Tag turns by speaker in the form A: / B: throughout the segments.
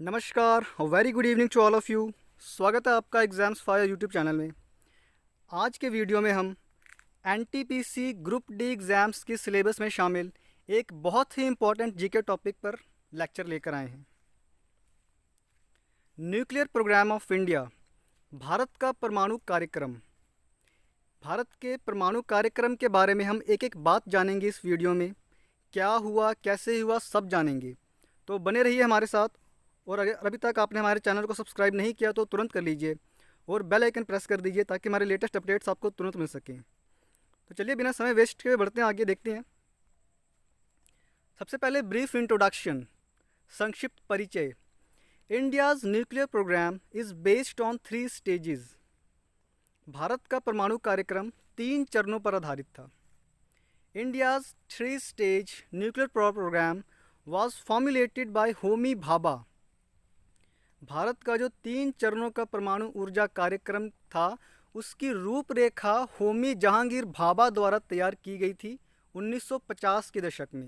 A: नमस्कार, very good evening to all of you. स्वागत है आपका एग्ज़ाम्स फायर यूट्यूब चैनल में। आज के वीडियो में हम एनटीपीसी ग्रुप डी एग्ज़ाम्स की सिलेबस में शामिल एक बहुत ही इम्पॉर्टेंट जीके टॉपिक पर लेक्चर लेकर आए हैं। न्यूक्लियर प्रोग्राम ऑफ इंडिया, भारत का परमाणु कार्यक्रम। भारत के परमाणु कार्यक्रम के बारे में हम एक एक बात जानेंगे इस वीडियो में। क्या हुआ, कैसे हुआ, सब जानेंगे। तो बने रहिए हमारे साथ। और अगर अभी तक आपने हमारे चैनल को सब्सक्राइब नहीं किया तो तुरंत कर लीजिए और बेल आइकन प्रेस कर दीजिए ताकि हमारे लेटेस्ट अपडेट्स आपको तुरंत मिल सकें। तो चलिए बिना समय वेस्ट किए बढ़ते हैं आगे, देखते हैं। सबसे पहले ब्रीफ इंट्रोडक्शन, संक्षिप्त परिचय। India's nuclear programme is based on 3 stages. भारत का परमाणु कार्यक्रम 3 चरणों पर आधारित था। India's 3 stage nuclear programme was formulated by Homi Bhabha. भारत का जो 3 चरणों का परमाणु ऊर्जा कार्यक्रम था उसकी रूपरेखा होमी जहांगीर भाभा द्वारा तैयार की गई थी 1950 के दशक में।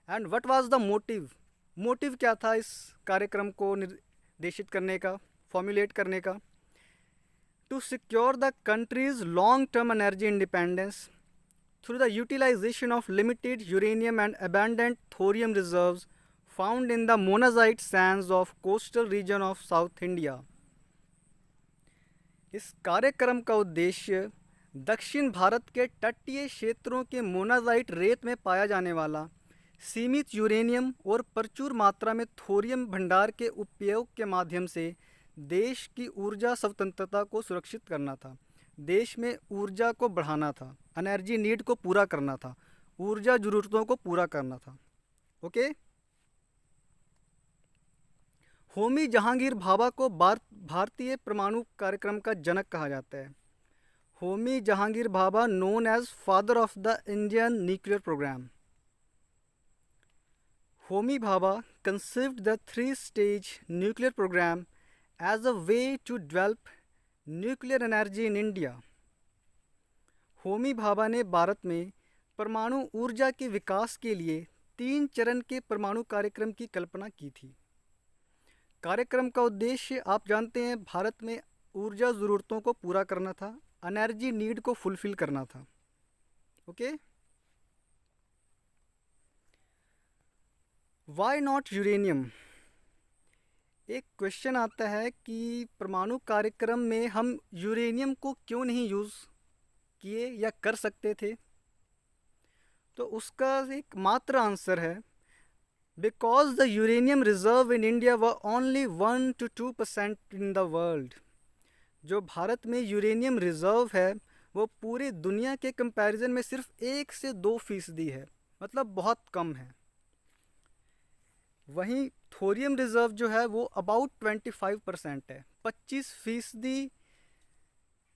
A: And what was the motive, motive क्या था इस कार्यक्रम को निर्देशित करने का, फॉर्मुलेट करने का? To secure the country's long term energy independence through the utilisation of limited uranium and abundant thorium reserves found in the monazite sands of coastal region of South India। इस कार्यक्रम का उद्देश्य दक्षिण भारत के तटीय क्षेत्रों के मोनाजाइट रेत में पाया जाने वाला सीमित यूरेनियम और प्रचुर मात्रा में थोरियम भंडार के उपयोग के माध्यम से देश की ऊर्जा स्वतंत्रता को सुरक्षित करना था। देश में ऊर्जा को बढ़ाना था, एनर्जी नीड को पूरा करना था, ऊर्जा ज़रूरतों को पूरा करना था। ओके। होमी जहांगीर भाभा को भारतीय परमाणु कार्यक्रम का जनक कहा जाता है। Homi Jahangir Bhabha known as father of the Indian nuclear programme. Homi Bhabha conceived the 3-stage nuclear program as a way to develop nuclear energy in India। Homi Bhabha ने भारत में परमाणु ऊर्जा के विकास के लिए 3 चरण के परमाणु कार्यक्रम की कल्पना की थी। कार्यक्रम का उद्देश्य आप जानते हैं, भारत में ऊर्जा ज़रूरतों को पूरा करना था, एनर्जी नीड को फुलफ़िल करना था। ओके। Why not uranium? एक क्वेश्चन आता है कि परमाणु कार्यक्रम में हम यूरेनियम को क्यों नहीं यूज़ किए या कर सकते थे? तो उसका एक मात्र आंसर है, because the uranium reserve in India were only 1 to 2% in the world। जो भारत में यूरेनियम रिजर्व है वो पूरी दुनिया के कंपैरिजन में सिर्फ 1 से 2% है, मतलब बहुत कम है। वहीं थोरियम रिजर्व जो है वो अबाउट 25% है, 25%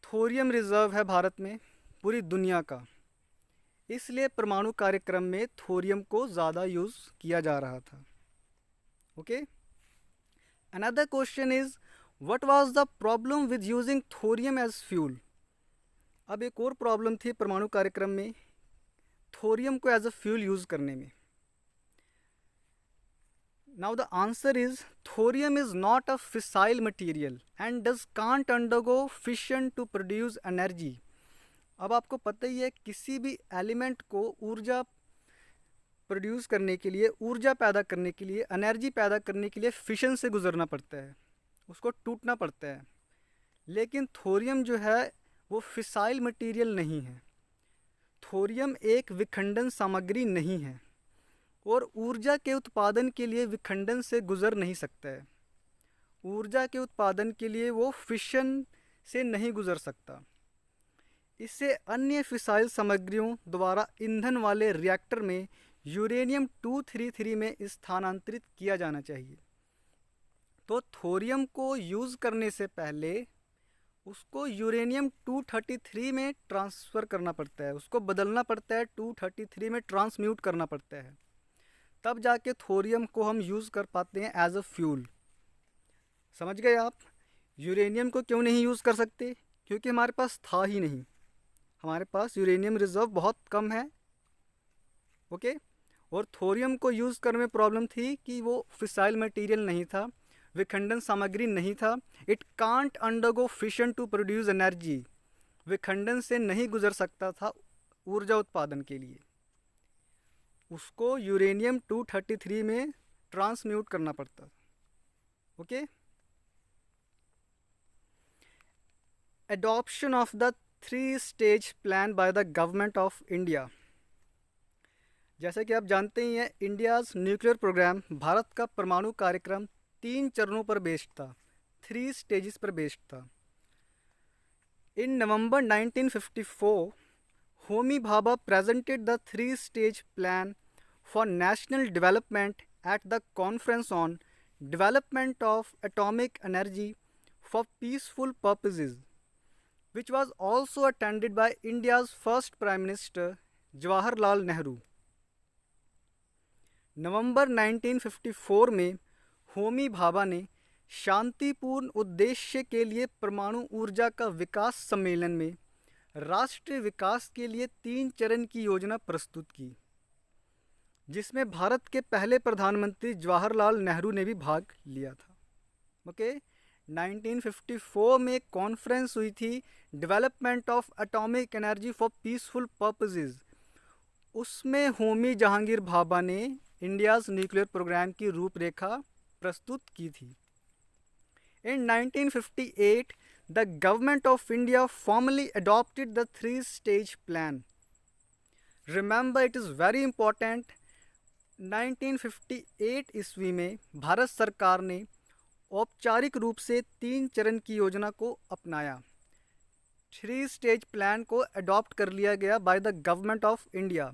A: थोरियम रिजर्व है भारत में पूरी दुनिया का। इसलिए परमाणु कार्यक्रम में थोरियम को ज़्यादा यूज़ किया जा रहा था। Okay. Another question is what was the problem with using thorium as fuel? अब एक और प्रॉब्लम थी परमाणु कार्यक्रम में थोरियम को एज अ फ्यूल यूज़ करने में। Now the answer is thorium is not a fissile material and does can't undergo fission to produce energy. अब आपको पता ही है, किसी भी एलिमेंट को ऊर्जा प्रोड्यूस करने के लिए, ऊर्जा पैदा करने के लिए, एनर्जी पैदा करने के लिए फिशन से गुजरना पड़ता है, उसको टूटना पड़ता है। लेकिन थोरियम जो है वो फिसाइल मटेरियल नहीं है। थोरियम एक विखंडन सामग्री नहीं है और ऊर्जा के उत्पादन के लिए विखंडन से गुजर नहीं सकता है। ऊर्जा के उत्पादन के लिए वो फिशन से नहीं गुजर सकता। इसे अन्य फिसाइल सामग्रियों द्वारा ईंधन वाले रिएक्टर में यूरेनियम 233 में स्थानांतरित किया जाना चाहिए। तो थोरियम को यूज़ करने से पहले उसको यूरेनियम 233 में ट्रांसफ़र करना पड़ता है, उसको बदलना पड़ता है, 233 में ट्रांसम्यूट करना पड़ता है, तब जाके थोरियम को हम यूज़ कर पाते हैं एज अ फ्यूल। समझ गए आप? यूरेनियम को क्यों नहीं यूज़ कर सकते? क्योंकि हमारे पास था ही नहीं, हमारे पास यूरेनियम रिजर्व बहुत कम है। ओके। और थोरियम को यूज़ करने में प्रॉब्लम थी कि वो फिसाइल मटेरियल नहीं था, विखंडन सामग्री नहीं था। It can't undergo fission to produce energy, विखंडन से नहीं गुजर सकता था ऊर्जा उत्पादन के लिए। उसको यूरेनियम 233 में ट्रांसम्यूट करना पड़ता। Okay, adoption of the 3 stage plan by the government of India. जैसे कि आप जानते ही हैं, इंडियाज़ न्यूक्लियर प्रोग्राम, भारत का परमाणु कार्यक्रम 3 चरणों पर बेस्ड था, 3 स्टेजेस पर बेस्ड था। इन नवंबर 1954, Homi Bhabha presented the 3 stage plan for national development at the Conference on Development of Atomic Energy for Peaceful Purposes, which was also attended by India's first Prime Minister Jawaharlal Nehru. नवंबर 1954 में होमी भाभा ने शांतिपूर्ण उद्देश्य के लिए परमाणु ऊर्जा का विकास सम्मेलन में राष्ट्रीय विकास के लिए 3 चरण की योजना प्रस्तुत की, जिसमें भारत के पहले प्रधानमंत्री जवाहरलाल नेहरू ने भी भाग लिया था। ओके, 1954 में कॉन्फ्रेंस हुई थी, development of atomic energy for peaceful purposes. उसमें होमी जहांगीर भाभा ने इंडियाज़ न्यूक्लियर प्रोग्राम की रूपरेखा प्रस्तुत की थी। In 1958, the government of India formally adopted the 3 stage plan. Remember, it is very important, 1958 ईस्वी में भारत सरकार ने औपचारिक रूप से 3 चरण की योजना को अपनाया। 3 stage प्लान को अडॉप्ट कर लिया गया by the government of India.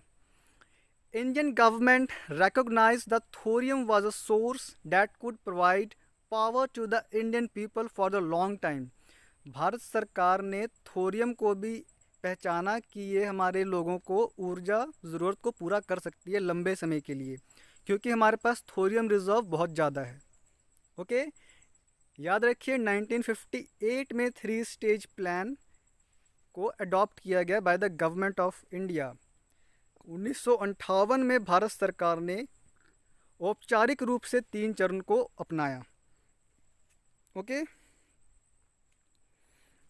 A: Indian government recognized that thorium was a source that could provide power to the Indian people for the long time. Bharat सरकार ने थोरियम को भी पहचाना कि ये हमारे लोगों को ऊर्जा ज़रूरत को पूरा कर सकती है लंबे समय के लिए, क्योंकि हमारे पास थोरियम रिजर्व बहुत ज़्यादा है। ओके, याद रखिए 1958 में 3 स्टेज प्लान को अडॉप्ट किया गया by the government of India. 1958 में भारत सरकार ने औपचारिक रूप से 3 चरण को अपनाया। Okay,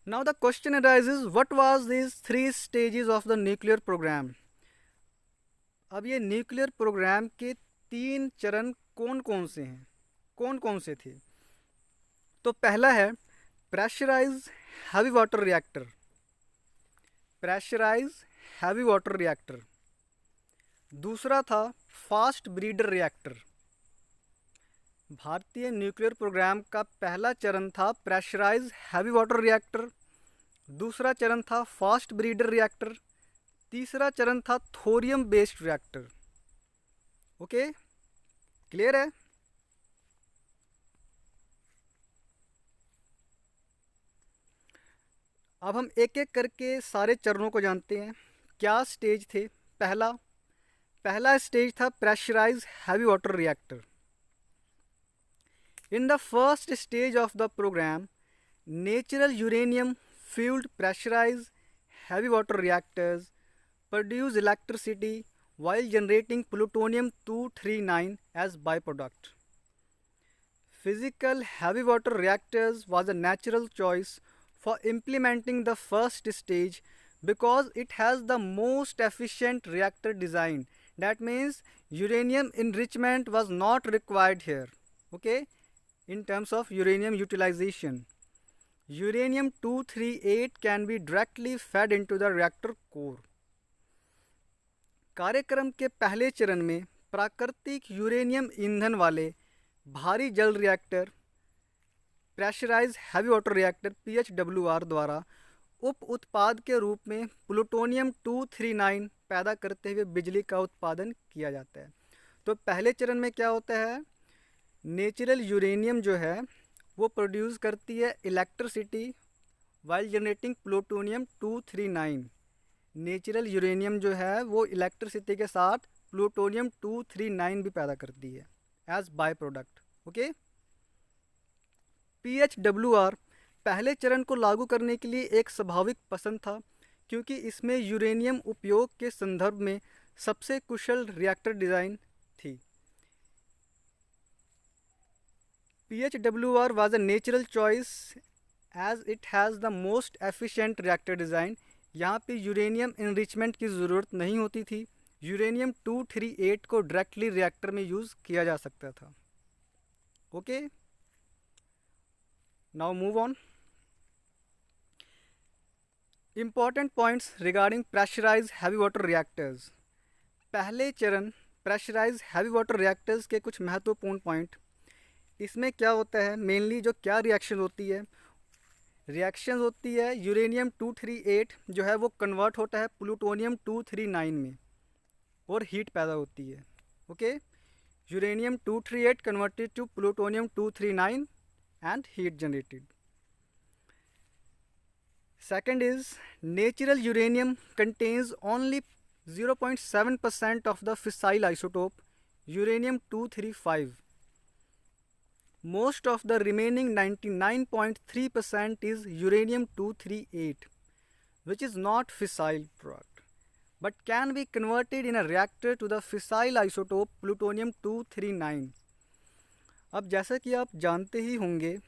A: now the question arises, what was these 3 stages of the nuclear programme. अब ये न्यूक्लियर प्रोग्राम के 3 चरण कौन कौन से हैं, कौन कौन से थे? तो पहला है pressurise heavy water reactor, pressurise heavy water reactor. दूसरा था फास्ट ब्रीडर रिएक्टर। भारतीय न्यूक्लियर प्रोग्राम का पहला चरण था प्रेशराइज हैवी वाटर रिएक्टर, दूसरा चरण था फास्ट ब्रीडर रिएक्टर, तीसरा चरण था thorium based reactor. Okay, clear है? अब हम एक एक करके सारे चरणों को जानते हैं। क्या स्टेज थे? पहला स्टेज था pressurise heavy water reactor. In the first stage of the programme, natural uranium fuelled pressurise heavy water reactors produce electricity while generating plutonium-239 as byproduct. Physical heavy water reactors was a natural choice for implementing the first stage because it has the most efficient reactor design. That means uranium enrichment was not required here. Okay, in terms of uranium utilization, uranium-238 can be directly fed into the reactor core. कार्यक्रम के पहले चरण में प्राकृतिक uranium ईंधन वाले भारी जल reactor pressurise heavy water reactor PHWR द्वारा उप उत्पाद के रूप में प्लूटोनियम-239 पैदा करते हुए बिजली का उत्पादन किया जाता है। तो पहले चरण में क्या होता है, नेचुरल यूरेनियम जो है वो प्रोड्यूस करती है electricity while generating plutonium two thirty nine. Natural uranium जो है वो इलेक्ट्रिसिटी के साथ प्लूटोनियम-239 भी पैदा करती है as by product. Okay, PHWR पहले चरण को लागू करने के लिए एक स्वाभाविक पसंद था, क्योंकि इसमें यूरेनियम उपयोग के संदर्भ में सबसे कुशल रिएक्टर डिज़ाइन थी। PHWR was a natural choice as it has the most efficient reactor design। यहाँ पे यूरेनियम इनरिचमेंट की ज़रूरत नहीं होती थी। यूरेनियम 238 को डायरेक्टली रिएक्टर में यूज़ किया जा सकता था। Okay, now move on. Important points regarding pressurise heavy water reactors. पहले चरण प्रेशराइज हैवी वाटर रिएक्टर्स के कुछ महत्वपूर्ण पॉइंट। इसमें क्या होता है, मेनली जो क्या रिएक्शन होती है, यूरेनियम 238 जो है वो कन्वर्ट होता है प्लूटोनियम 239 में और हीट पैदा होती है। Okay, uranium 238 converted to plutonium 239 and heat generated. Second is, natural uranium contains only 0.7% of the fissile isotope uranium-235. Most of the remaining 99.3% is uranium-238, which is not fissile product, but can be converted in a reactor to the fissile isotope plutonium-239. अब जैसा कि आप जानते ही होंगे,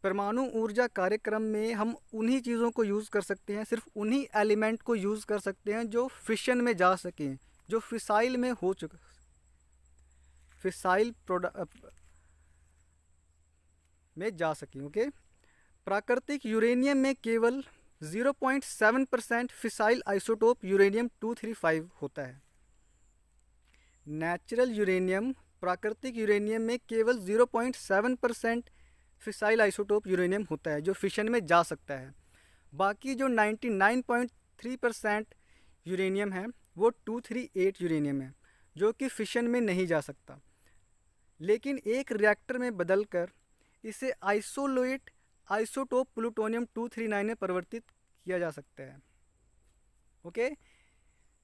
A: परमाणु ऊर्जा कार्यक्रम में हम उन्हीं चीज़ों को यूज़ कर सकते हैं, सिर्फ उन्हीं एलिमेंट को यूज़ कर सकते हैं जो फिशन में जा सकें, जो फिसाइल में हो चुका, फिसाइल में जा सकें। ओके, प्राकृतिक यूरेनियम में केवल 0.7% फिसाइल आइसोटोप यूरेनियम 235 होता है। नेचुरल यूरेनियम, प्राकृतिक यूरेनियम में केवल 0.7% फिसाइल आइसोटोप यूरेनियम होता है जो फिशन में जा सकता है। बाकी जो 99.3% यूरेनियम है वो 238 यूरेनियम है जो कि फिशन में नहीं जा सकता, लेकिन एक रिएक्टर में बदलकर इसे आइसोलेट आइसोटोप प्लूटोनियम 239 में परिवर्तित किया जा सकता है। ओके,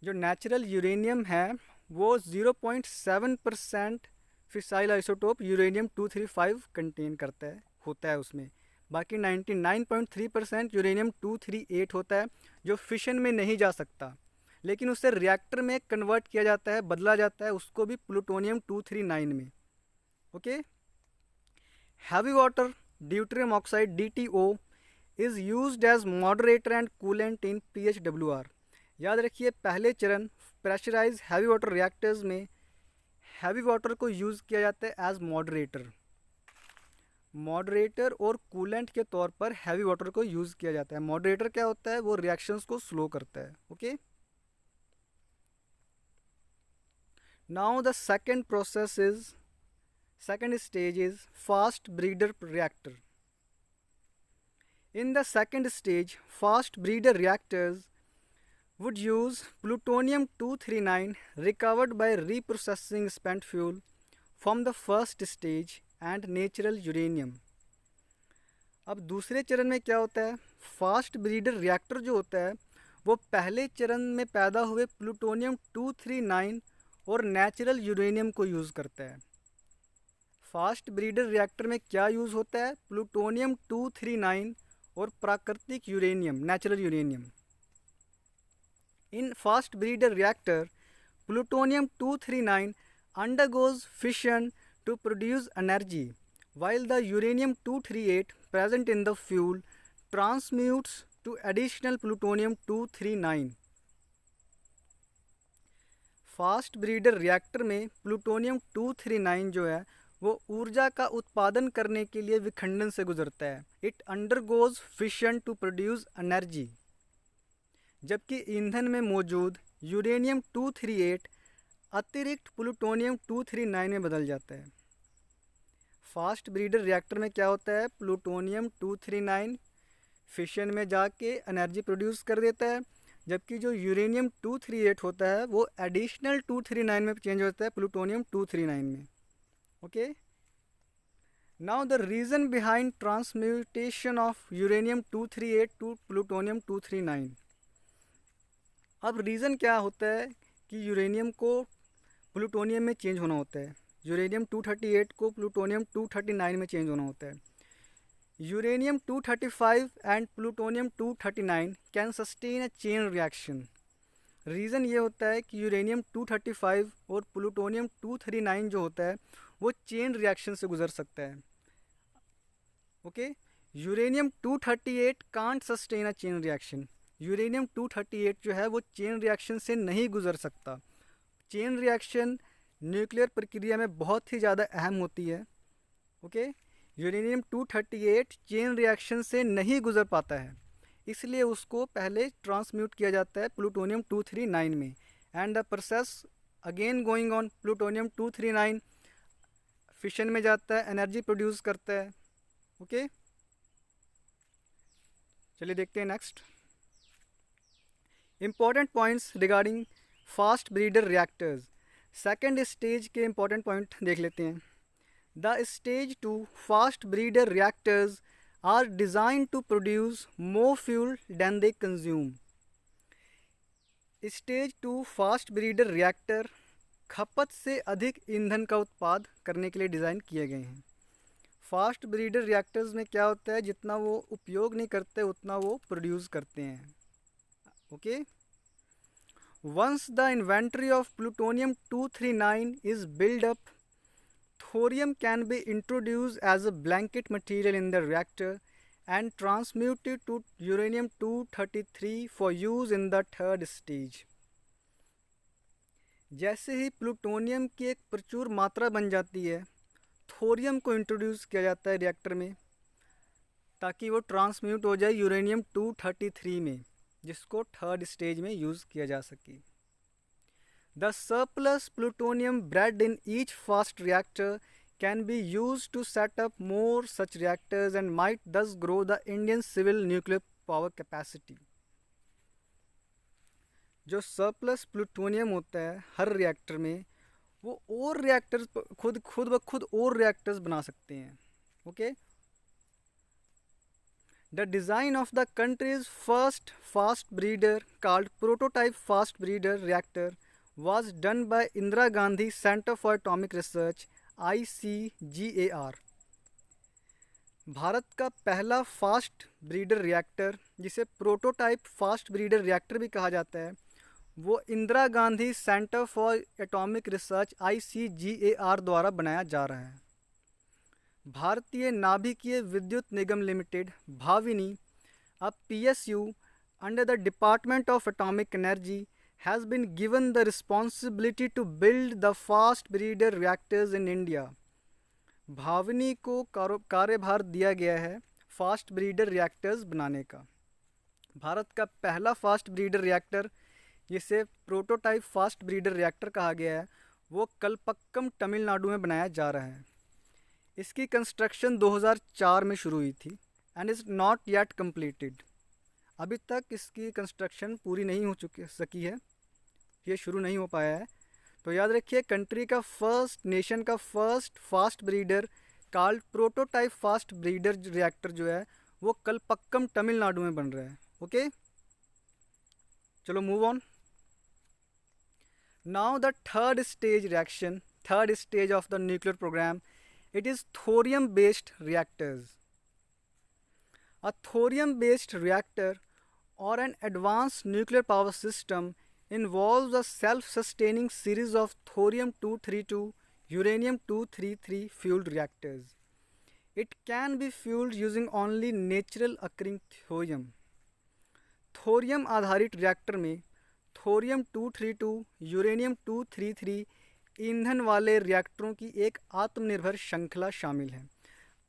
A: जो नेचुरल यूरेनियम है वो 0.7% फिसाइल आइसोटोप यूरेनियम 235 कंटेन करता है, होता है उसमें। बाकी 99.3% यूरेनियम 238 होता है जो फिशन में नहीं जा सकता, लेकिन उसे रिएक्टर में कन्वर्ट किया जाता है, बदला जाता है उसको भी प्लूटोनियम 239 में। Okay, heavy water deuterium oxide DTO is used as moderator and coolant in PHWR। याद रखिए, पहले चरण प्रेशराइज हैवी वाटर रिएक्टर्स में हैवी वाटर को यूज़ किया जाता है एज मॉडरेटर और कूलेंट के तौर पर हैवी वाटर को यूज़ किया जाता है। मॉडरेटर क्या होता है, वो रिएक्शंस को स्लो करता है। Okay, now the second stage is fast breeder reactor. In the second stage, fast breeder reactors would use plutonium-239 recovered by reprocessing spent fuel from the first stage and natural uranium। अब दूसरे चरण में क्या होता है, fast breeder reactor जो होता है वो पहले चरण में पैदा हुए प्लूटोनियम-239 और नेचुरल यूरेनियम को यूज़ करता है। फास्ट ब्रीडर रिएक्टर में क्या यूज़ होता है, प्लूटोनियम-239 और प्राकृतिक uranium, natural uranium. In fast breeder reactor plutonium-239 undergoes fission to produce energy, while the uranium-238 present in the fuel transmutes to additional plutonium-239। Fast breeder reactor में प्लूटोनियम-239 जो है वो ऊर्जा का उत्पादन करने के लिए विखंडन से गुजरता है। It undergoes fission to produce energy, जबकि ईंधन में मौजूद यूरेनियम 238 अतिरिक्त प्लूटोनियम 239 में बदल जाता है। फास्ट ब्रीडर रिएक्टर में क्या होता है, प्लूटोनियम 239 फिशन में जाके एनर्जी प्रोड्यूस कर देता है, जबकि जो यूरेनियम 238 होता है वो एडिशनल 239 में चेंज होता है प्लूटोनियम 239 में। Okay, now the reason behind transmutation of uranium 238 to plutonium 239। अब रीज़न क्या होता है कि यूरेनियम को प्लूटोनियम में चेंज होना होता है, यूरेनियम 238 को प्लूटोनियम 239 में चेंज होना होता है। Uranium 235 and plutonium 239 can sustain a chain reaction. Reason ये होता है कि यूरेनियम 235 और प्लूटोनियम 239 जो होता है वो चेन रिएक्शन से गुजर सकता है। Okay, uranium 238 can't sustain a chain reaction. Uranium 238 जो है वो चेन रिएक्शन से नहीं गुजर सकता। चेन रिएक्शन न्यूक्लियर प्रक्रिया में बहुत ही ज़्यादा अहम होती है। ओके, यूरेनियम 238 चेन रिएक्शन से नहीं गुजर पाता है, इसलिए उसको पहले ट्रांसम्यूट किया जाता है प्लूटोनियम 239 में, and the process again going on. Plutonium 239 fission में जाता है, एनर्जी प्रोड्यूस करता है। ओके, चलिए देखते हैं next important points regarding fast breeder reactors. Second stage के इंपॉर्टेंट पॉइंट देख लेते हैं। The stage 2 fast breeder reactors are designed to produce more fuel than they consume. Stage 2 fast breeder reactor खपत से अधिक ईंधन का उत्पाद करने के लिए डिज़ाइन किए गए हैं। फास्ट ब्रीडर रिएक्टर्स में क्या होता है, जितना वो उपयोग नहीं करते उतना वो प्रोड्यूस करते हैं। Okay, once the inventory of plutonium 239 is build up, thorium can be introduced as a blanket material in the reactor and transmuted to uranium 233 for use in the third stage. जैसे ही plutonium की एक प्रचुर मात्रा बन जाती है, thorium को introduce किया जाता है रिएक्टर में ताकि वो ट्रांसम्यूट हो जाए यूरेनियम 233 में, जिसको थर्ड स्टेज में यूज़ किया जा सके। The surplus plutonium bred in each fast reactor can be used to set up more such reactors and might thus grow the Indian civil nuclear power capacity. जो surplus plutonium होता है हर reactor में, वो और reactors खुद ब खुद और रिएक्टर्स बना सकते हैं। Okay, the design of the countries first fast breeder called prototype fast breeder reactor was done by Indira Gandhi Center for Atomic Research ICGAR. Bharat का पहला फास्ट ब्रीडर रिएक्टर, जिसे प्रोटोटाइप फास्ट ब्रीडर रिएक्टर भी कहा जाता है, वो Indira Gandhi centre for atomic research ICGAR द्वारा बनाया जा रहा है। भारतीय नाभिकीय विद्युत निगम लिमिटेड भाविनी, अब PSU under the department of atomic energy, has been given the responsibility to build the fast breeder reactors in India. Bhavini को कार्यभार दिया गया है फास्ट ब्रीडर रिएक्टर्स बनाने का। भारत का पहला फास्ट ब्रीडर रिएक्टर, जिसे प्रोटोटाइप फास्ट ब्रीडर रिएक्टर कहा गया है, वो कलपक्कम तमिलनाडु में बनाया जा रहा है। इसकी कंस्ट्रक्शन 2004 में शुरू हुई थी and is not yet completed. अभी तक इसकी कंस्ट्रक्शन पूरी नहीं हो सकी है, ये शुरू नहीं हो पाया है। तो याद रखिए, कंट्री का फर्स्ट, नेशन का first fast breeder called prototype fast breeder reactor जो है वो कलपक्कम तमिलनाडु में बन रहा है। ओके, चलो move on. Now the third stage reaction, third stage of the nuclear programme, it is thorium based reactors. A thorium based reactor or an advanced nuclear power system involves a self-sustaining series of thorium-232, uranium-233 fueled reactors. It can be fueled using only natural occurring thorium. Thorium आधारित reactor में थोरियम-232, यूरेनियम-233 ईंधन वाले रिएक्टरों की एक आत्मनिर्भर श्रृंखला शामिल है।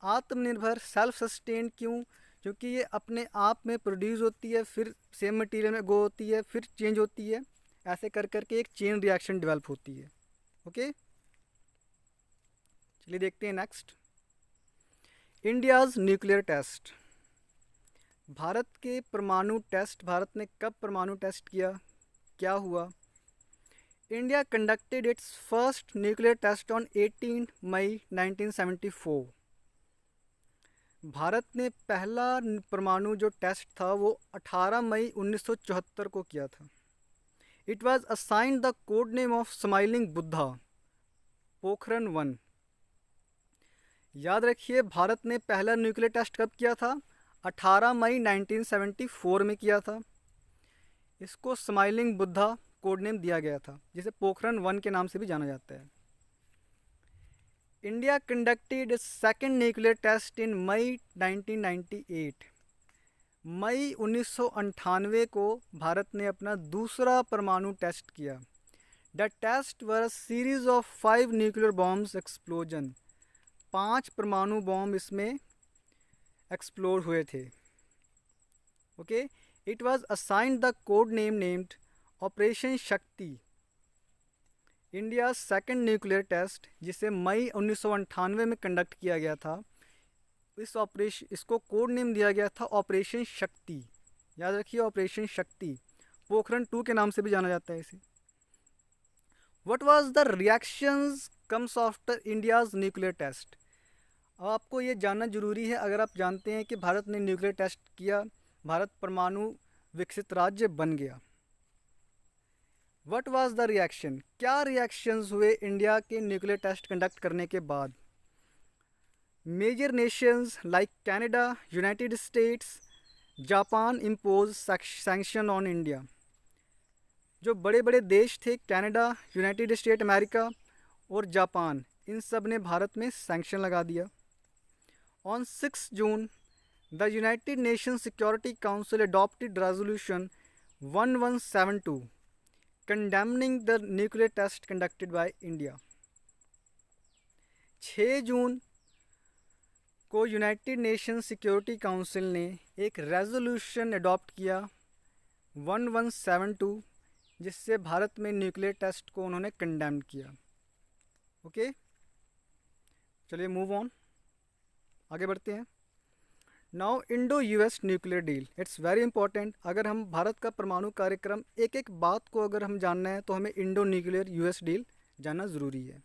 A: आत्मनिर्भर, सेल्फ सस्टेन क्यों? क्योंकि ये अपने आप में प्रोड्यूस होती है, फिर सेम मटेरियल में गो होती है, फिर चेंज होती है, ऐसे कर करके एक चेन रिएक्शन डेवलप होती है। ओके, चलिए देखते हैं नेक्स्ट, इंडियाज़ न्यूक्लियर टेस्ट। भारत के परमाणु टेस्ट, भारत ने कब परमाणु टेस्ट किया, क्या हुआ? India conducted its first nuclear test on 18 May 1974। भारत ने पहला परमाणु जो टेस्ट था वो 18 मई 1974 को किया था। It was assigned the code name of smiling Buddha, Pokhran 1। याद रखिए, भारत ने पहला न्यूक्लियर टेस्ट कब किया था? 18 मई 1974 में किया था। इसको स्माइलिंग बुद्धा, कोड नेम दिया गया था, जिसे पोखरण 1 के नाम से भी जाना जाता है। India conducted second nuclear test in May 1998। मई 1998 को भारत ने अपना दूसरा परमाणु टेस्ट किया। The test were a series of 5 nuclear bombs explosion. 5 परमाणु बॉम्ब इसमें एक्सप्लोड हुए थे। Okay, it was assigned the code name named operation Shakti. India second nuclear test, जिसे मई 1998 में कंडक्ट किया गया था, इसको कोड नेम दिया गया था ऑपरेशन शक्ति। याद रखिए, ऑपरेशन शक्ति। पोखरण 2 के नाम से भी जाना जाता है इसे। What was the reactions comes after India's nuclear test. अब आपको ये जानना जरूरी है। अगर आप जानते हैं कि भारत ने न्यूक्लियर टेस्ट किया, भारत परमाणु विकसित राज्य बन गया। व्हाट वाज द रिएक्शन, क्या रिएक्शंस हुए इंडिया के न्यूक्लियर टेस्ट कंडक्ट करने के बाद। Major nations like Canada, United States, Japan impose sanction on India. जो बड़े बड़े देश थे, कनाडा, यूनाइटेड स्टेट अमेरिका और जापान, इन सब ने भारत में सैंक्शन लगा दिया। On 6 June the United Nation Security Council adopted resolution 1172 condemning the nuclear test conducted by India. 6 जून को यूनाइटेड नेशन सिक्योरिटी काउंसिल ने एक रेजोल्यूशन अडॉप्ट किया 1172, जिससे भारत में न्यूक्लियर टेस्ट को उन्होंने कंडेम किया। ओके, चलिए मूव ऑन, आगे बढ़ते हैं। Now Indo US nuclear deal, it's very important. अगर हम भारत का परमाणु कार्यक्रम, एक एक बात को अगर हम जानना है तो हमें इंडो न्यूक्लियर यूएस डील जानना ज़रूरी है।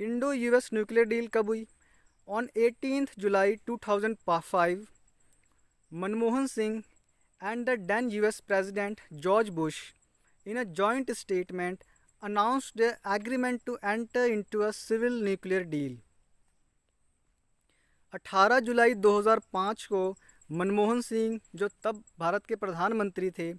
A: इंडो यूएस न्यूक्लियर डील कब हुई। On 18 July 2005 Manmohan Singh and the then US President George Bush, in a joint statement, announced the agreement to enter into a civil nuclear deal. 18 जुलाई 2005 को मनमोहन सिंह, जो तब भारत के प्रधानमंत्री थे,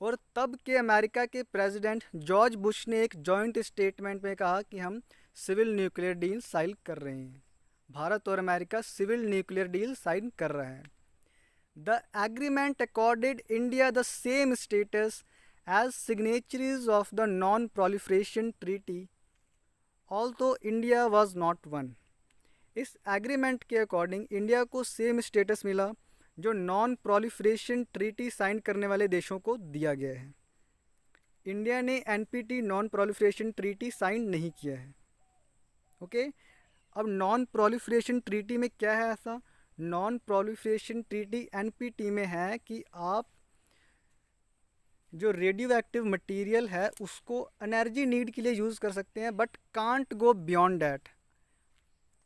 A: और तब के अमेरिका के प्रेसिडेंट जॉर्ज बुश ने एक जॉइंट स्टेटमेंट में कहा कि हम सिविल न्यूक्लियर डील साइन कर रहे हैं। भारत और America civil nuclear deal sign कर रहे हैं। The agreement accorded India the same status as signatories of the Non-Proliferation Treaty, although India was not one. इस एग्रीमेंट के अकॉर्डिंग इंडिया को सेम स्टेटस मिला जो नॉन प्रोलिफरेशन ट्रीटी साइन करने वाले देशों को दिया गया है। इंडिया ने NPT non proliferation treaty sign नहीं किया है। ओके, अब नॉन प्रोलिफरेशन ट्रीटी में क्या है ऐसा। नॉन प्रोलिफरेशन ट्रीटी एनपीटी में है कि आप जो रेडियो एक्टिव मटीरियल है उसको एनर्जी नीड के लिए यूज़ कर सकते हैं, but can't go beyond that.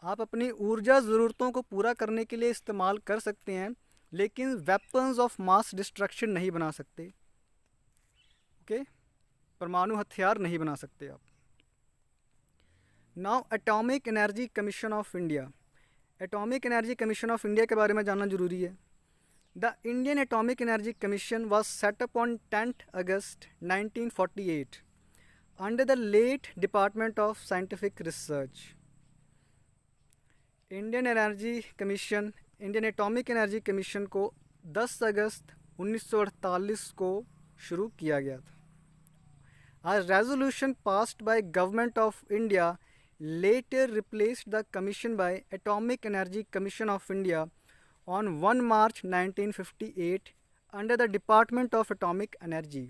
A: आप अपनी ऊर्जा ज़रूरतों को पूरा करने के लिए इस्तेमाल कर सकते हैं, लेकिन वेपन्स ऑफ मास डिस्ट्रक्शन नहीं बना सकते। ओके, परमाणु हथियार नहीं बना सकते आप। Now atomic energy commission of India. Atomic energy commission of India के बारे में जानना जरूरी है। The Indian atomic energy commission was set up on 10 August 1948 under the late department of scientific research. Indian atomic energy commission को 10 August 1948 को शुरू किया गया था। आज resolution passed by government of India later replaced the commission by Atomic Energy Commission of India on 1 March 1958 under the Department of Atomic Energy.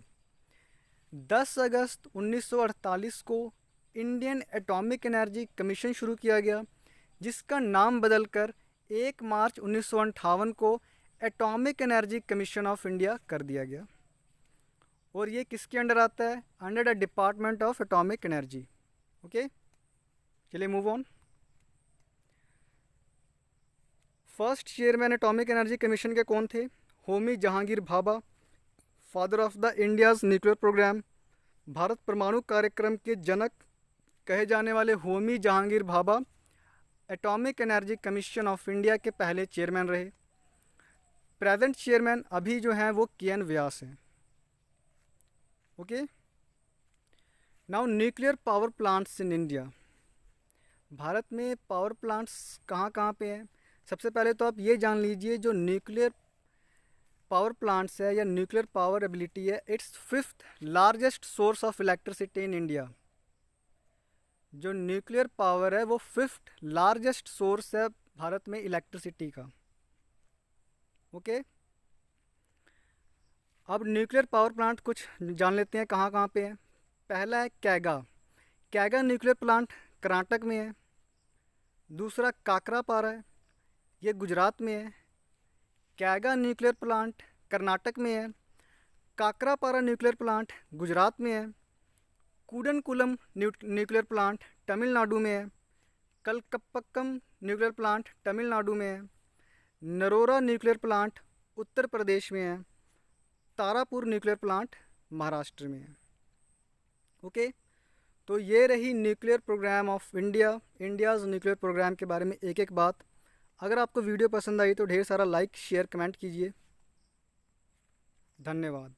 A: 10 August 1948 को Indian atomic energy commission शुरू किया गया, जिसका नाम बदलकर 1 मार्च 1958 को atomic energy commission of India कर दिया गया। और ये किसके अंडर आता है। Under the department of atomic energy. Okay, चलिए move on. First chairman atomic energy commission के कौन थे। Homi Jahangir Bhabha, father of the India's nuclear programme. भारत परमाणु कार्यक्रम के जनक कहे जाने वाले Homi Jahangir Bhabha atomic energy commission of India के पहले चेयरमैन रहे। प्रेजेंट चेयरमैन अभी जो हैं वो के एन व्यास हैं। Okay, now nuclear power plants in India. Bharat में पावर प्लांट्स कहाँ कहाँ पे हैं? सबसे पहले तो आप ये जान लीजिए, जो न्यूक्लियर पावर प्लांट्स है या न्यूक्लियर पावर एबिलिटी है, it's fifth largest source of electricity in India. जो न्यूक्लियर पावर है वो फिफ्थ लार्जेस्ट सोर्स है भारत में इलेक्ट्रिसिटी का। ओके, अब न्यूक्लियर पावर प्लांट कुछ जान लेते हैं कहाँ कहाँ पे है। पहला है कैगा। कैगा न्यूक्लियर प्लांट कर्नाटक में है। दूसरा काकरापारा है, ये गुजरात में है। कैगा न्यूक्लियर प्लांट कर्नाटक में है। काकरापारा न्यूक्लियर प्लांट गुजरात में है। कूडनकुलम न्यूक्लियर प्लांट तमिलनाडु में है। कलकप्पक्कम न्यूक्लियर प्लांट तमिलनाडु में है। नरोरा न्यूक्लियर प्लांट उत्तर प्रदेश में है। तारापुर न्यूक्लियर प्लांट महाराष्ट्र में है। ओके, तो ये रही nuclear programme of India's nuclear programme के बारे में एक एक बात। अगर आपको वीडियो पसंद आई तो ढेर सारा लाइक शेयर कमेंट कीजिए। धन्यवाद।